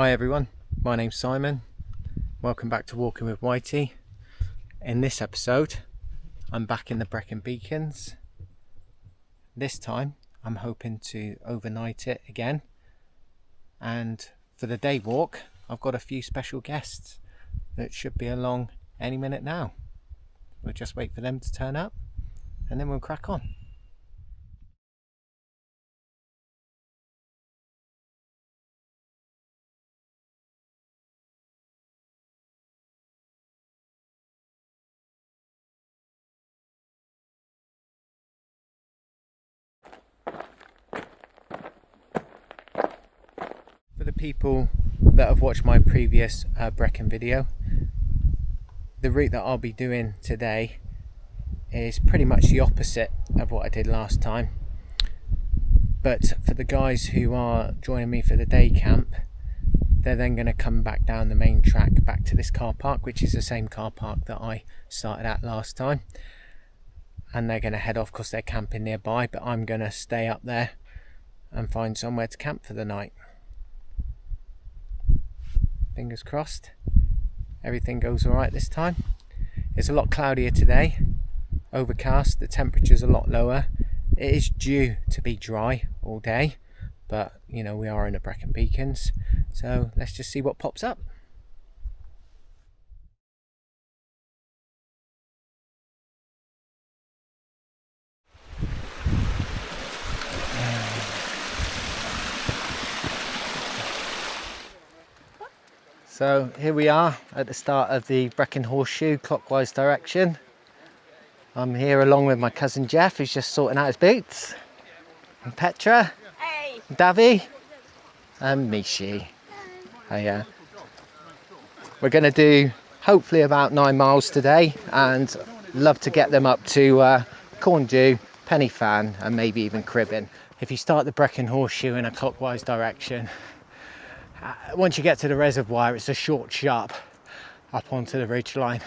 Hi everyone, my name's Simon. Welcome back to Walking with Whitey. In this episode, I'm back in the Brecon Beacons. This time, I'm hoping to overnight it again. And for the day walk, I've got a few special guests that should be along any minute now. We'll just wait for them to turn up and then we'll crack on. For the people that have watched my previous Brecon video, the route that I'll be doing today is pretty much the opposite of what I did last time. But for the guys who are joining me for the day camp, they're then going to come back down the main track back to this car park, which is the same car park that I started at last time. And they're going to head off because they're camping nearby, but I'm going to stay up there and find somewhere to camp for the night. Fingers crossed everything goes alright this time. It's a lot cloudier today, overcast, the temperature's a lot lower. It is due to be dry all day, but you know, we are in the Brecon Beacons, so let's just see what pops up. So here we are at the start of the Brecon horseshoe clockwise direction. I'm here along with my cousin Jeff, who's just sorting out his boots, and Petra, Hey. Davy, and Mishi. Hiya. We're going to do hopefully about 9 miles today, and love to get them up to Corndew, Penny Fan, and maybe even Cribbin. If you start the Brecon horseshoe in a clockwise direction, once you get to the reservoir, it's a short sharp up onto the ridge line.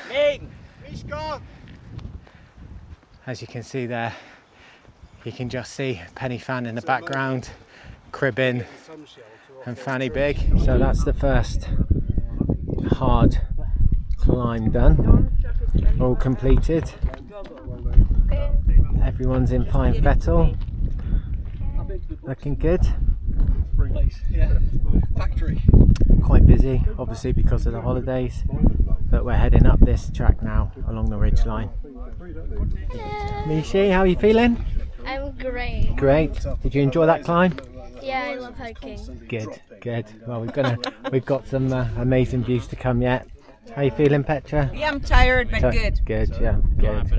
As you can see there, you can just see Penny Fan in the background, Cribbin and Fanny Big. So that's the first hard climb done, all completed. Everyone's in fine fettle, looking good. Yeah, factory. Quite busy, obviously because of the holidays, but we're heading up this track now along the ridge line. Mishi, how are you feeling? I'm great. Great. Did you enjoy that climb? Yeah, I love hiking. Good. Well, we've got some amazing views to come yet. How are you feeling, Petra? Yeah, I'm tired, but good. Good, yeah, good.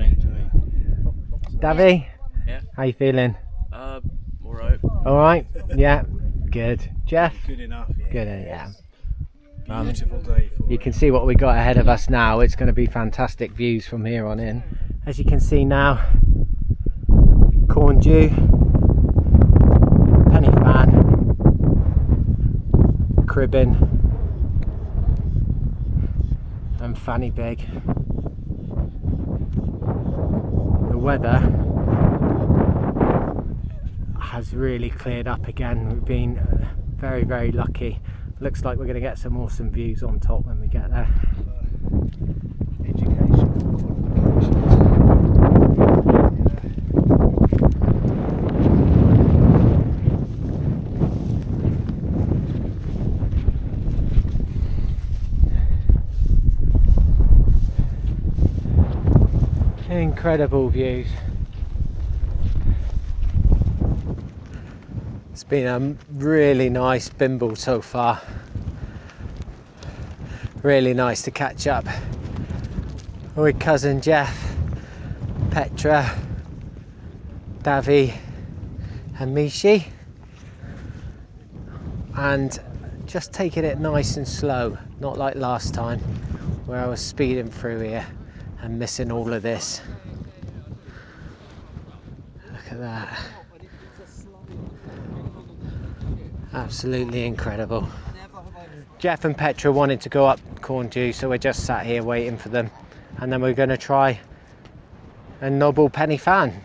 Davy? Yeah. How you feeling? Alright. All right. Yeah. Good. Jeff? Good enough. Yeah. Good. Yeah. Beautiful day. You can see what we got ahead of us now. It's going to be fantastic views from here on in. As you can see now, Corndew, Penny Fan, Cribbin and Fanny Big. The weather has really cleared up again. We've been very lucky. Looks like we're going to get some awesome views on top when we get there. Incredible views. It's been a really nice bimble so far. Really nice to catch up with cousin Jeff, Petra, Davy and Mishi, and just taking it nice and slow, not like last time where I was speeding through here and missing all of this. Look at that. Absolutely incredible. Jeff and Petra wanted to go up Corndew, so we're just sat here waiting for them, and then we're going to try a noble Penny Fan.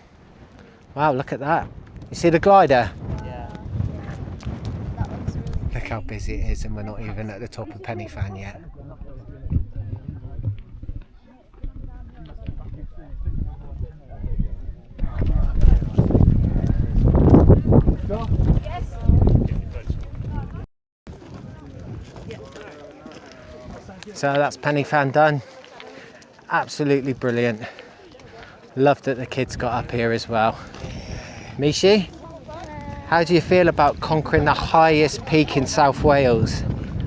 Wow, look at that. You see the glider? Yeah. That looks really Look how busy it is, and we're not even at the top of Penny Fan yet. So that's Penny Fan done. Absolutely brilliant. Love that the kids got up here as well. Mishi, how do you feel about conquering the highest peak in South Wales?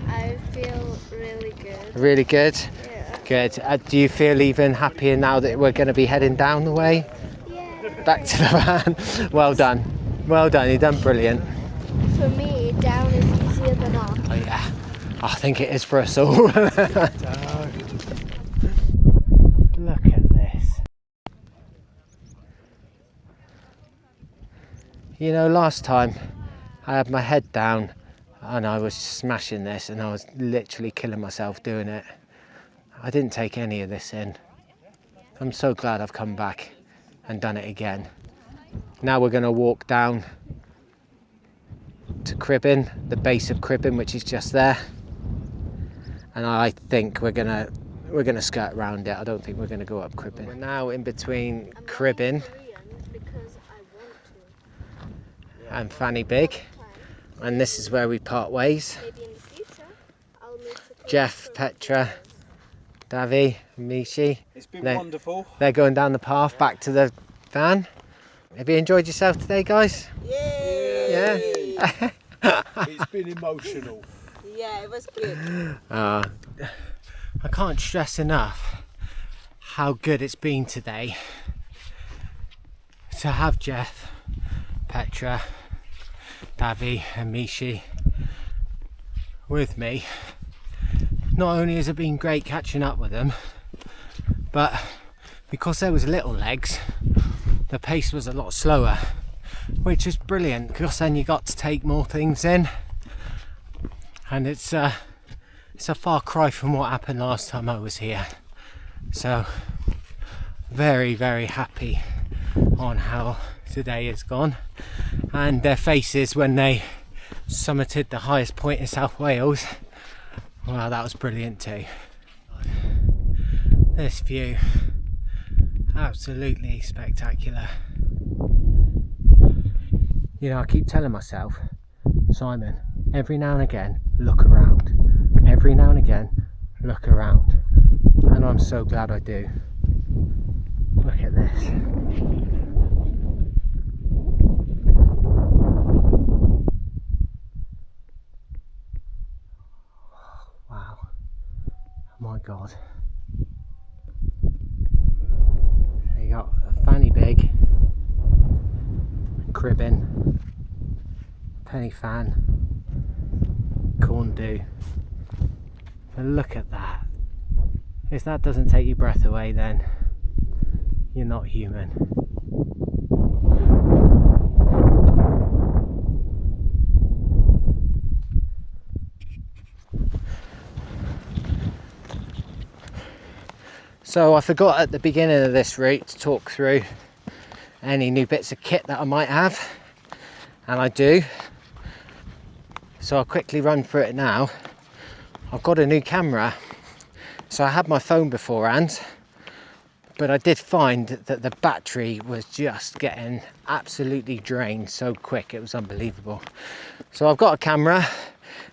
I feel really good. Really good? Yeah. Good. Do you feel even happier now that we're going to be heading down the way? Yeah. Back to the van. Well done. Well done. You've done brilliant. For me, down is easier than up. Oh yeah. I think it is for us all. Look at this. You know, last time I had my head down and I was smashing this and I was literally killing myself doing it. I didn't take any of this in. I'm so glad I've come back and done it again. Now we're going to walk down to Cribbin, the base of Cribbin, which is just there. And I think we're gonna skirt around it. I don't think we're gonna go up Cribbin. We're now in between Cribbin and Fanny Big, and this is where we part ways. Maybe in the future, I'll move to Jeff, Petra, Davi, Mishi. It's been wonderful. They're going down the path back to the van. Have you enjoyed yourself today, guys? Yeah. It's been emotional. Yeah, it was good. I can't stress enough how good it's been today to have Jeff, Petra, Davi and Mishi with me. Not only has it been great catching up with them, but because there was little legs, the pace was a lot slower, which is brilliant because then you got to take more things in. And it's a far cry from what happened last time I was here. So very, very happy on how today has gone. And their faces when they summited the highest point in South Wales, well, that was brilliant too. This view, absolutely spectacular. You know, I keep telling myself, Simon, every now and again, look around. Every now and again, look around. And I'm so glad I do. Look at this. Wow. Oh my God. So you got a Fanny Big, Cribbin, Penny Fan, Corn Dew. But look at that. If that doesn't take your breath away, then you're not human. So I forgot at the beginning of this route to talk through any new bits of kit that I might have, and I do. So I'll quickly run through it now. I've got a new camera. So I had my phone beforehand, but I did find that the battery was just getting absolutely drained so quick, it was unbelievable. So I've got a camera.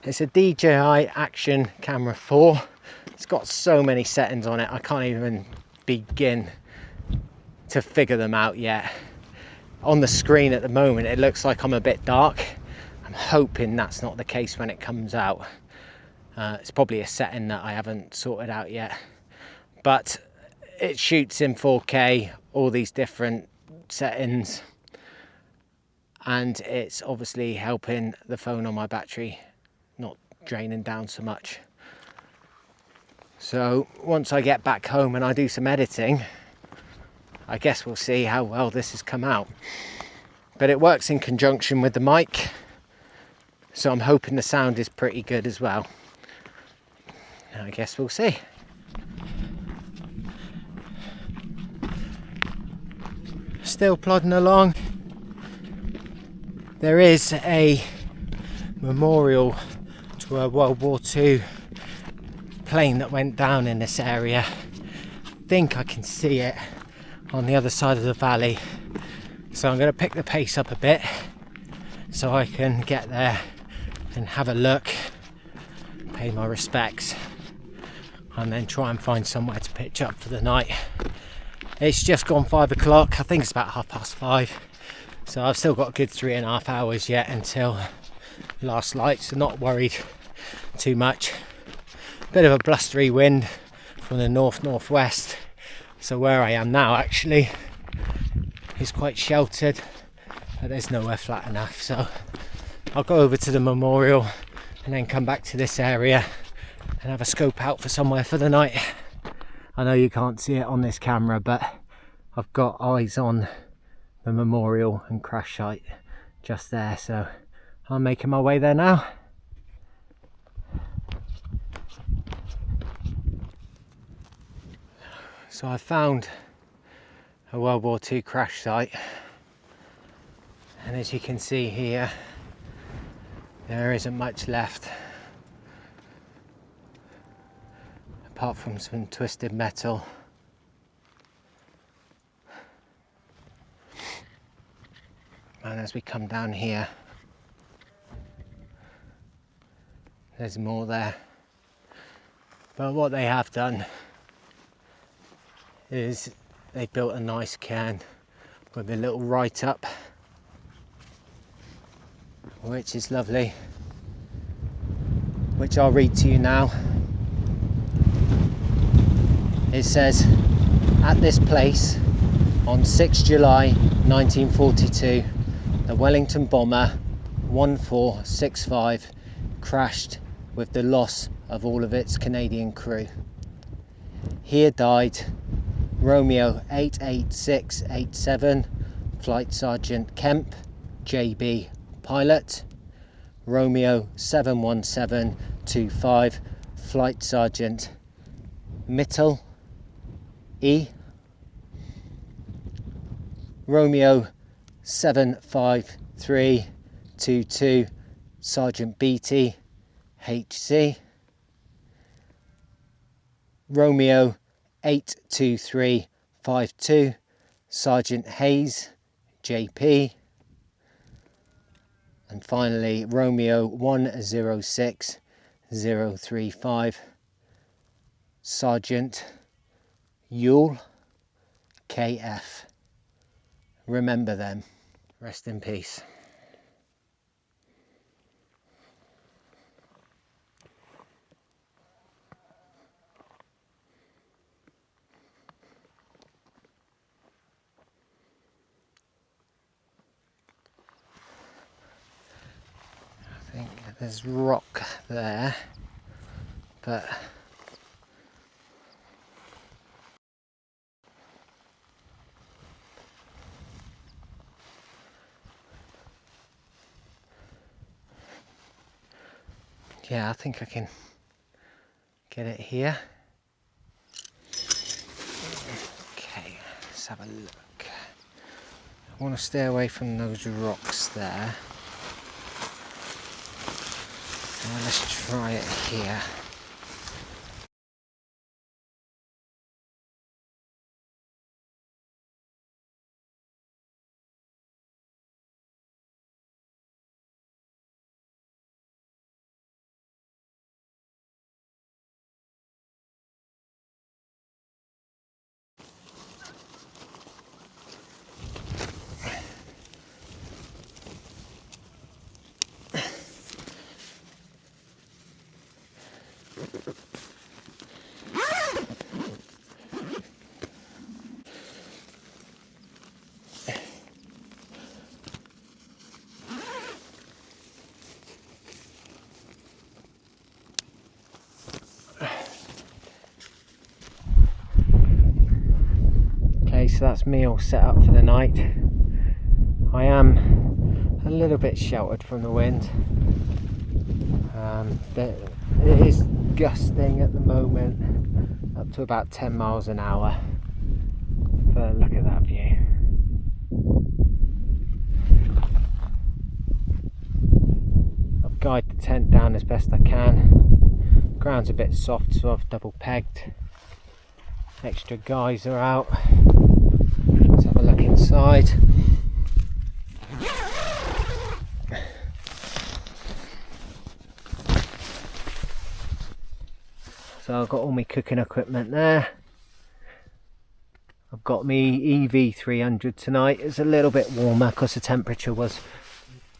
It's a DJI Action Camera 4. It's got so many settings on it, I can't even begin to figure them out yet. On the screen at the moment, it looks like I'm a bit dark. I'm hoping that's not the case when it comes out. It's probably a setting that I haven't sorted out yet. But it shoots in 4K, all these different settings. And it's obviously helping the phone on my battery not draining down so much. So once I get back home and I do some editing, I guess we'll see how well this has come out. But it works in conjunction with the mic, so I'm hoping the sound is pretty good as well. I guess we'll see. Still plodding along. There is a memorial to a World War II plane that went down in this area. I think I can see it on the other side of the valley. So I'm going to pick the pace up a bit so I can get there and have a look, pay my respects, and then try and find somewhere to pitch up for the night. It's just gone 5 o'clock. I think it's about 5:30. So I've still got a good 3.5 hours yet until last light, so not worried too much. Bit of a blustery wind from the north-northwest. So where I am now actually is quite sheltered, but there's nowhere flat enough. So I'll go over to the memorial and then come back to this area and have a scope out for somewhere for the night. I know you can't see it on this camera, but I've got eyes on the memorial and crash site just there, so I'm making my way there now. So I found a World War II crash site, and as you can see here, there isn't much left apart from some twisted metal. And as we come down here, there's more there. But what they have done is they built a nice cairn with a little write-up, which is lovely, which I'll read to you now. It says, at this place on 6 July 1942, the Wellington bomber 1465 crashed with the loss of all of its Canadian crew. Here died Romeo 88687, Flight Sergeant Kemp, JB, pilot. Romeo 71725, Flight Sergeant Mittel, E. Romeo 75322, Sergeant Beatty, HC. Romeo 82352, Sergeant Hayes, JP. And finally Romeo 106035, Sergeant Yule, KF. Remember them. Rest in peace. I think there's rock there, but yeah, I think I can get it here. Okay, let's have a look. I want to stay away from those rocks there. Let's try it here. So that's me all set up for the night. I am a little bit sheltered from the wind. It is gusting at the moment, up to about 10 miles an hour. But look at that view. I've guided tent down as best I can. Ground's a bit soft, so I've double pegged. Extra guys are out. Let's have a look inside. So I've got all my cooking equipment there. I've got me EV300 tonight. It's a little bit warmer because the temperature was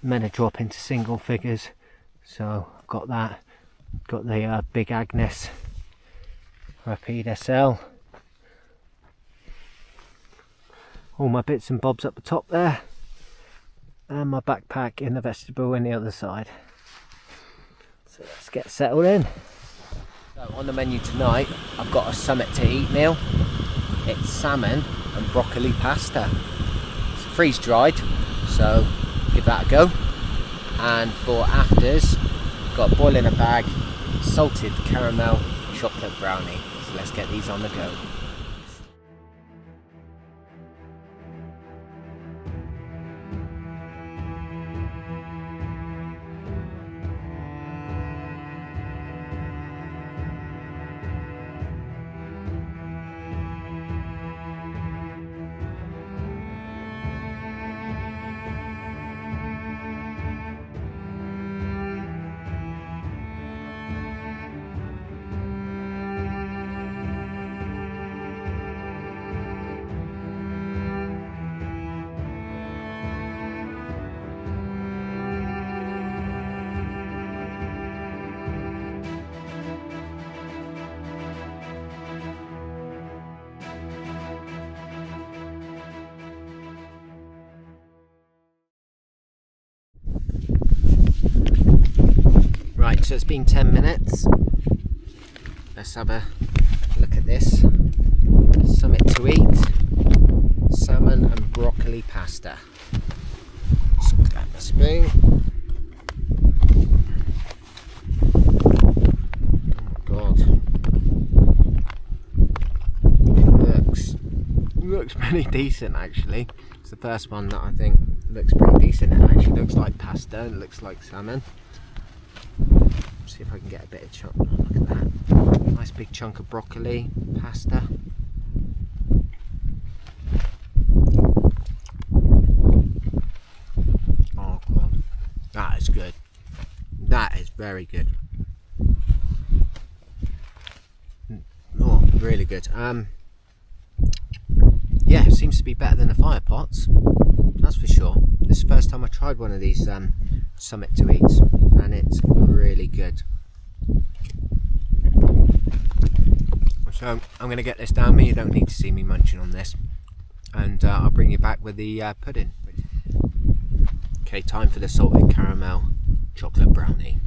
meant to drop into single figures. So I've got that. Got the Big Agnes Rapide SL. All my bits and bobs up the top there. And my backpack in the vestibule in the other side. So let's get settled in. So on the menu tonight, I've got a summit to eat meal. It's salmon and broccoli pasta. It's freeze dried, so give that a go. And for afters, got a boil in a bag, salted caramel chocolate brownie. So let's get these on the go. Right, so it's been 10 minutes. Let's have a look at this. Summit to eat. Salmon and broccoli pasta. Just grab a spoon. Oh God. Looks pretty decent actually. It's the first one that I think looks pretty decent. It actually looks like pasta and it looks like salmon. See if I can get a bit of chunk. Look at that. Nice big chunk of broccoli, pasta. Oh God. That is good. That is very good. Oh, really good. Yeah, it seems to be better than the fire pots. That's for sure. This is the first time I tried one of these Summit to Eats, and it's really good. So I'm going to get this down me. You don't need to see me munching on this, and I'll bring you back with the pudding. Okay, time for the salted caramel chocolate brownie.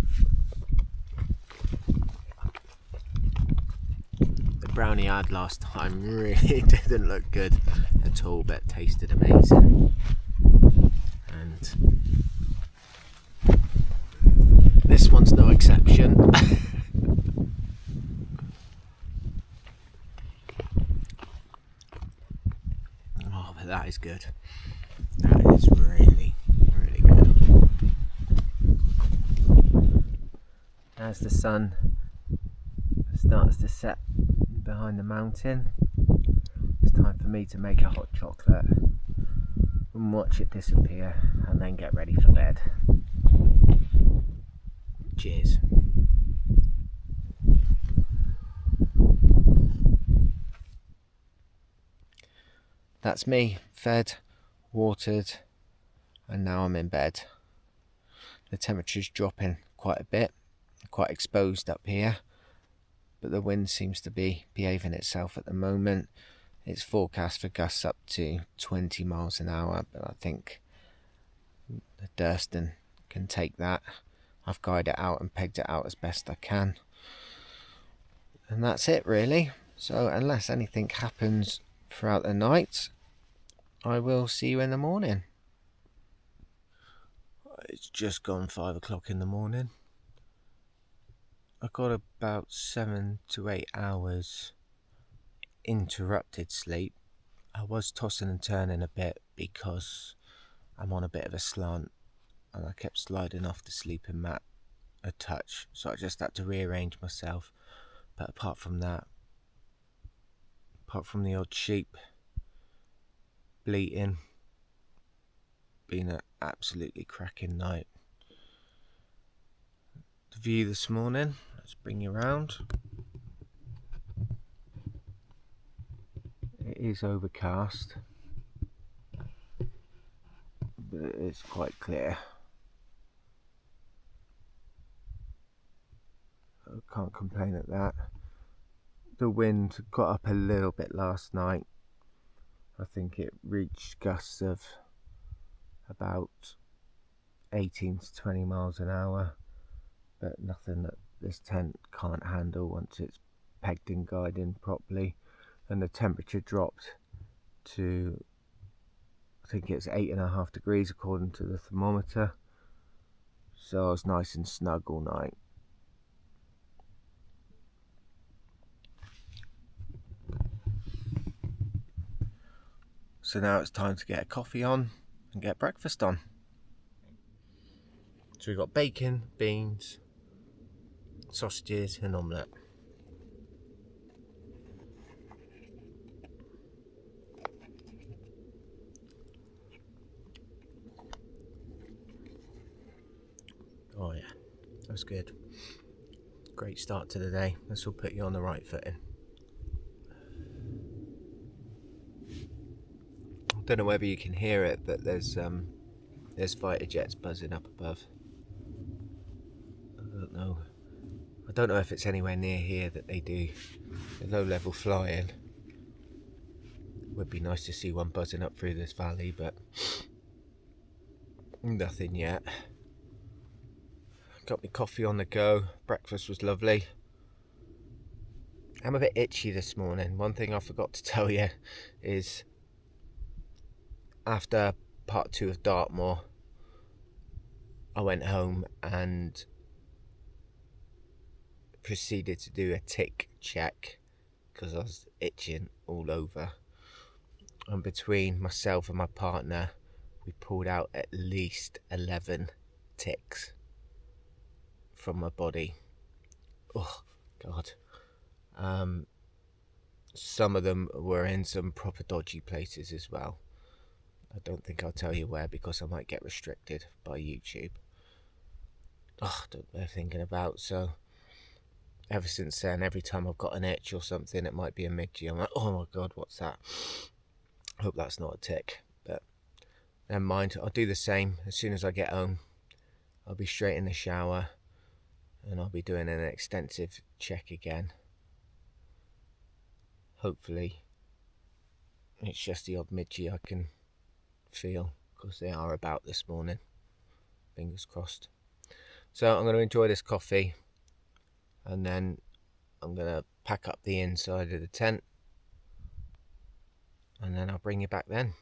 The brownie I had last time really didn't look good at all, but tasted amazing. And this one's no exception. Oh, but that is good. That is really, really good. As the sun starts to set behind the mountain, it's time for me to make a hot chocolate and watch it disappear and then get ready for bed. Cheers. That's me, fed, watered, and now I'm in bed. The temperature's dropping quite a bit, quite exposed up here, but the wind seems to be behaving itself at the moment. It's forecast for gusts up to 20 miles an hour, but I think the Durston can take that. I've guided it out and pegged it out as best I can. And that's it really. So unless anything happens throughout the night, I will see you in the morning. It's just gone 5 o'clock in the morning. I got about 7 to 8 hours interrupted sleep. I was tossing and turning a bit because I'm on a bit of a slant and I kept sliding off the sleeping mat a touch, so I just had to rearrange myself. But apart from that, apart from the odd sheep bleating, been an absolutely cracking night. The view this morning, let's bring you around. It is overcast, but it's quite clear. I can't complain at that. The wind got up a little bit last night. I think it reached gusts of about 18 to 20 miles an hour, but nothing that this tent can't handle once it's pegged and guided properly. And the temperature dropped to, I think it's 8.5 degrees according to the thermometer, so I was nice and snug all night. So now it's time to get a coffee on and get breakfast on. So we've got bacon, beans, sausages and omelette. Oh yeah, that's good. Great start to the day. This will put you on the right footing. I don't know whether you can hear it, but there's fighter jets buzzing up above. I don't know if it's anywhere near here that they do the low-level flying. Would be nice to see one buzzing up through this valley, but nothing yet. Got my coffee on the go. Breakfast was lovely. I'm a bit itchy this morning. One thing I forgot to tell you is after part 2 of Dartmoor, I went home and proceeded to do a tick check because I was itching all over. And between myself and my partner, we pulled out at least 11 ticks from my body. Oh God. Some of them were in some proper dodgy places as well. I don't think I'll tell you where because I might get restricted by YouTube. Oh, I don't know thinking about. So ever since then, every time I've got an itch or something, it might be a midgie, I'm like, oh my God, what's that? Hope that's not a tick, but never mind. I'll do the same as soon as I get home. I'll be straight in the shower and I'll be doing an extensive check again. Hopefully it's just the odd midgie I can feel, because they are about this morning. Fingers crossed. So I'm going to enjoy this coffee and then I'm going to pack up the inside of the tent and then I'll bring you back then.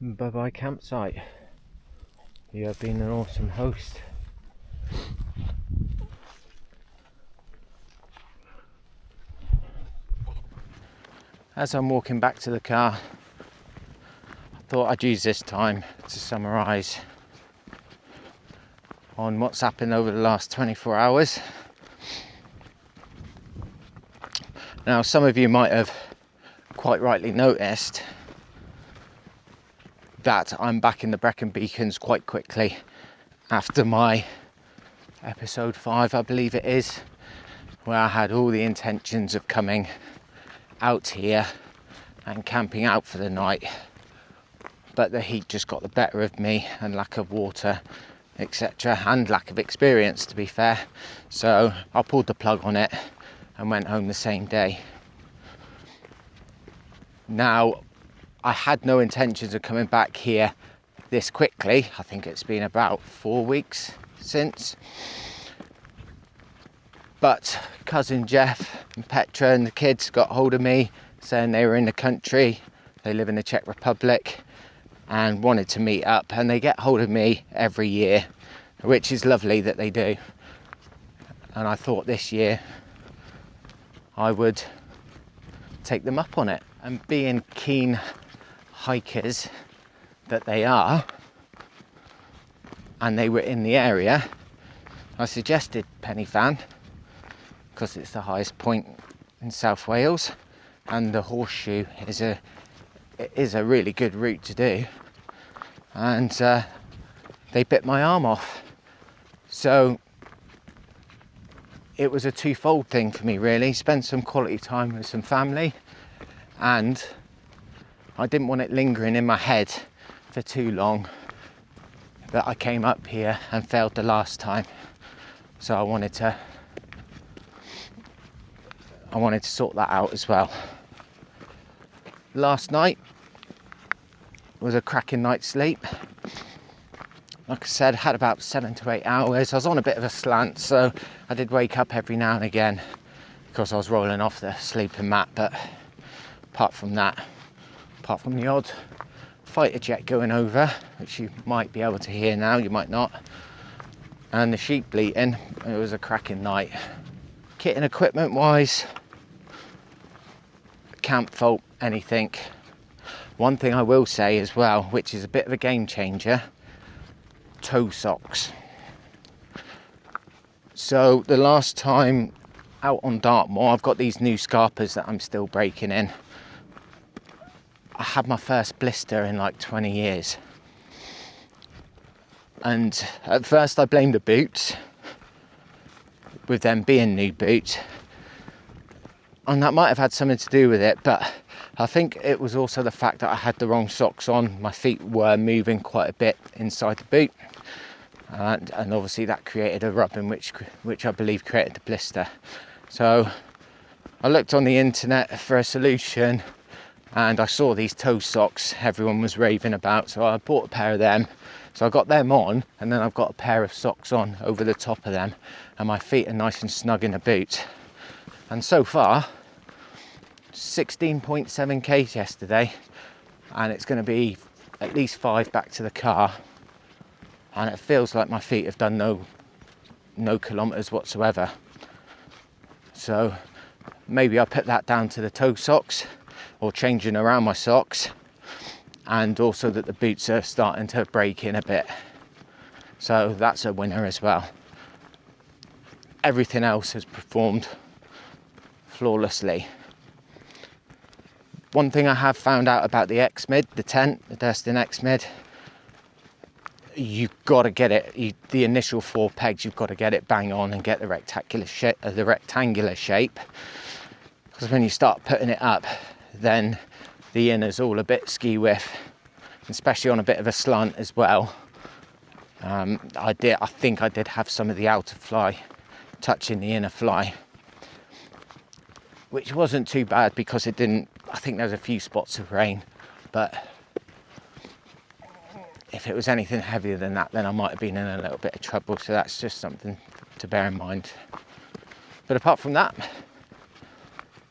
Bye bye campsite. You have been an awesome host. As I'm walking back to the car, I thought I'd use this time to summarise on what's happened over the last 24 hours. Now, some of you might have quite rightly noticed that I'm back in the Brecon Beacons quite quickly after my episode 5, I believe it is, where I had all the intentions of coming out here and camping out for the night, but the heat just got the better of me and lack of water, etc., and lack of experience, to be fair. So I pulled the plug on it and went home the same day. Now, I had no intentions of coming back here this quickly. I think it's been about 4 weeks since. But cousin Jeff and Petra and the kids got hold of me saying they were in the country, they live in the Czech Republic, and wanted to meet up, and they get hold of me every year, which is lovely that they do. And I thought this year I would take them up on it, and being keen hikers that they are, and they were in the area, I suggested Pen y Fan because it's the highest point in South Wales, and the horseshoe is a really good route to do. And they bit my arm off, so it was a twofold thing for me really. Spend some quality time with some family, and I didn't want it lingering in my head for too long that I came up here and failed the last time. So I wanted to sort that out as well. Last night was a cracking night's sleep. Like I said, had about 7 to 8 hours. I was on a bit of a slant, so I did wake up every now and again because I was rolling off the sleeping mat. But apart from that, apart from the odd fighter jet going over, which you might be able to hear now, you might not, and the sheep bleating, it was a cracking night. Kit and equipment wise, can't fault anything. One thing I will say as well, which is a bit of a game changer, toe socks. So the last time out on Dartmoor, I've got these new scarpers that I'm still breaking in. I had my first blister in like 20 years. And at first I blamed the boots, with them being new boots. And that might have had something to do with it, but I think it was also the fact that I had the wrong socks on. My feet were moving quite a bit inside the boot. And obviously that created a rubbing, which I believe created the blister. So I looked on the internet for a solution, and I saw these toe socks everyone was raving about, so I bought a pair of them. So I got them on, and then I've got a pair of socks on over the top of them, and my feet are nice and snug in the boot. And so far, 16.7 k's yesterday, and it's going to be at least 5 back to the car, and it feels like my feet have done no kilometres whatsoever. So maybe I put that down to the toe socks, or changing around my socks, and also that the boots are starting to break in a bit. So that's a winner as well. Everything else has performed flawlessly. One thing I have found out about the X-Mid, the tent, the Durston X-Mid, you've got to get it, the initial 4 pegs, you've got to get it bang on and get the rectangular shape. Because when you start putting it up, then the inner's all a bit ski-whiff, especially on a bit of a slant as well. I think I did have some of the outer fly touching the inner fly, which wasn't too bad because it didn't, I think there's a few spots of rain, but if it was anything heavier than that, then I might have been in a little bit of trouble. So that's just something to bear in mind. But apart from that,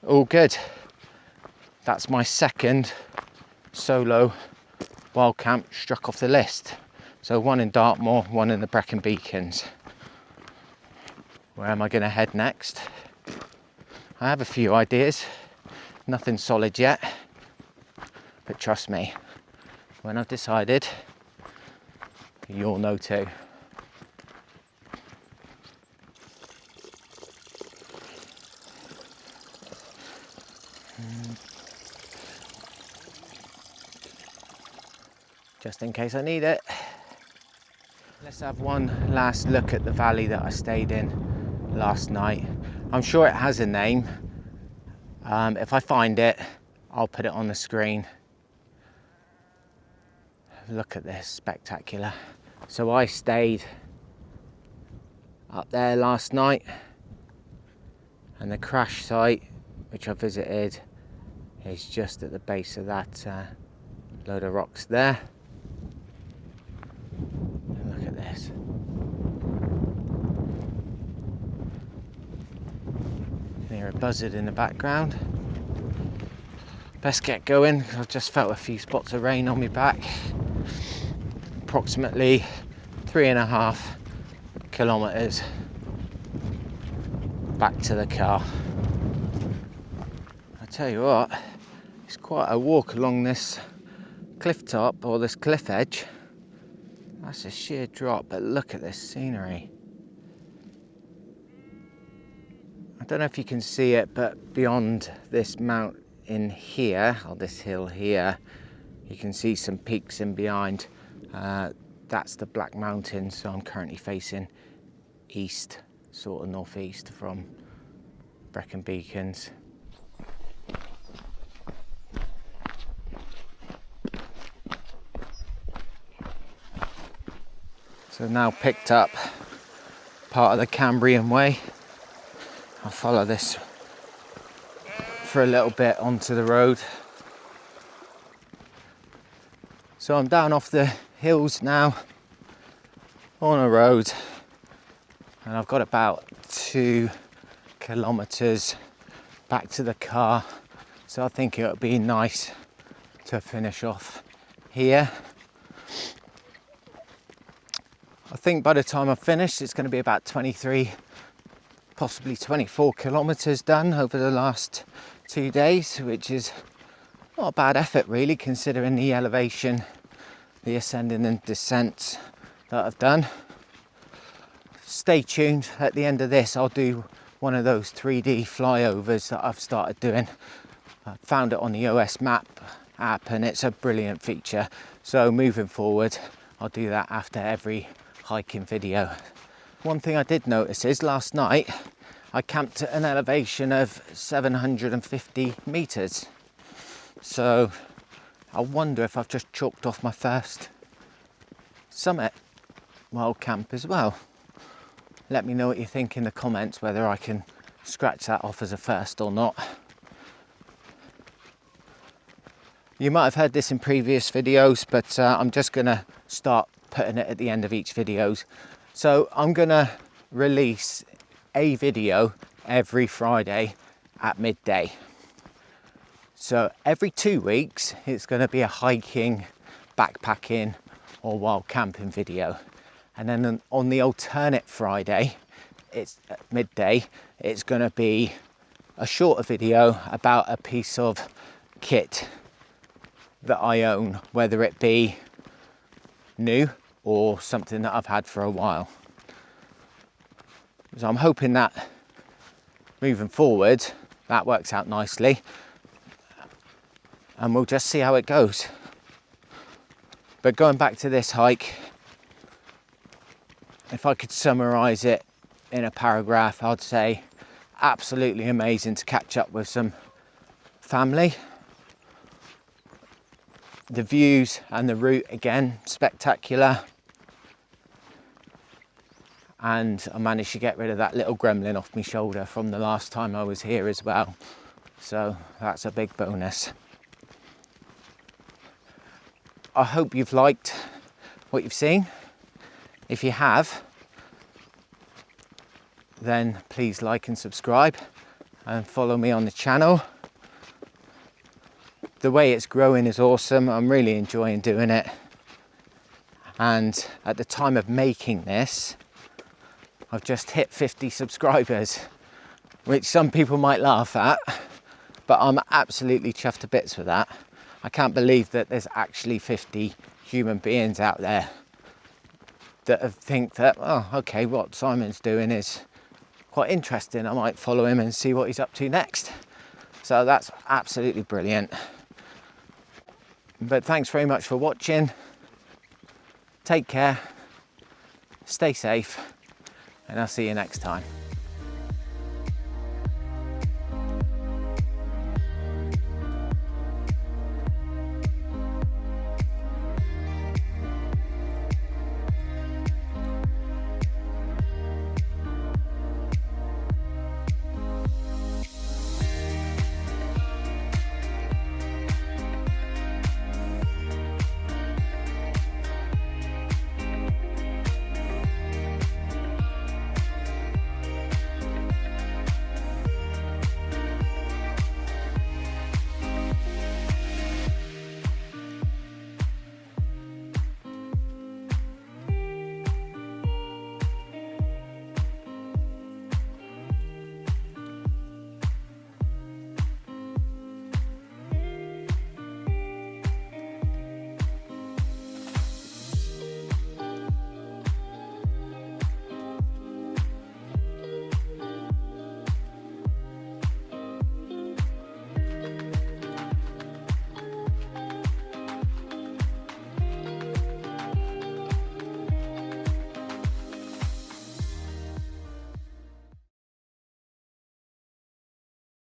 all good. That's my second solo wild camp struck off the list. So 1 in Dartmoor, 1 in the Brecon Beacons. Where am I going to head next? I have a few ideas, nothing solid yet, but trust me, when I've decided, you'll know too. Just in case I need it. Let's have one last look at the valley that I stayed in last night. I'm sure it has a name. If I find it, I'll put it on the screen. Look at this, spectacular. So I stayed up there last night, and the crash site, which I visited, is just at the base of that load of rocks there. And look at this. buzzard in the background. Best get going. I've just felt a few spots of rain on my back. Approximately 3.5 kilometers back to the car. I tell you what, it's quite a walk along this cliff top, or this cliff edge. That's a sheer drop, but look at this scenery. I don't know if you can see it, but beyond this mountain here, or this hill here, you can see some peaks in behind. That's the Black Mountains, so I'm currently facing east, sort of northeast from Brecon Beacons. So I've now picked up part of the Cambrian Way. I'll follow this for a little bit onto the road. So I'm down off the hills now on a road, and I've got about 2 kilometers back to the car, so I think it would be nice to finish off here. I think by the time I've finished, it's going to be about 23, possibly 24 kilometers done over the last 2 days, which is not a bad effort really, considering the elevation, the ascending and descents that I've done. Stay tuned. At the end of this, I'll do one of those 3D flyovers that I've started doing. I found it on the OS map app, and it's a brilliant feature. So moving forward, I'll do that after every hiking video. One thing I did notice is last night I camped at an elevation of 750 meters. So I wonder if I've just chalked off my first summit wild camp as well. Let me know what you think in the comments, whether I can scratch that off as a first or not. You might have heard this in previous videos, but I'm just gonna start putting it at the end of each video. So I'm gonna release a video every Friday at midday. So every 2 weeks, it's gonna be a hiking, backpacking, or wild camping video. And then on the alternate Friday, it's at midday, it's gonna be a shorter video about a piece of kit that I own, whether it be new or something that I've had for a while. So I'm hoping that moving forward, that works out nicely, and we'll just see how it goes. But going back to this hike, if I could summarize it in a paragraph, I'd say absolutely amazing to catch up with some family. The views and the route, again, spectacular. And I managed to get rid of that little gremlin off my shoulder from the last time I was here as well. So that's a big bonus. I hope you've liked what you've seen. If you have, then please like and subscribe and follow me on the channel. The way it's growing is awesome. I'm really enjoying doing it. And at the time of making this, I've just hit 50 subscribers, which some people might laugh at, but I'm absolutely chuffed to bits with that. I can't believe that there's actually 50 human beings out there that think that, oh, okay, what Simon's doing is quite interesting. I might follow him and see what he's up to next. So that's absolutely brilliant. But thanks very much for watching. Take care, stay safe, and I'll see you next time.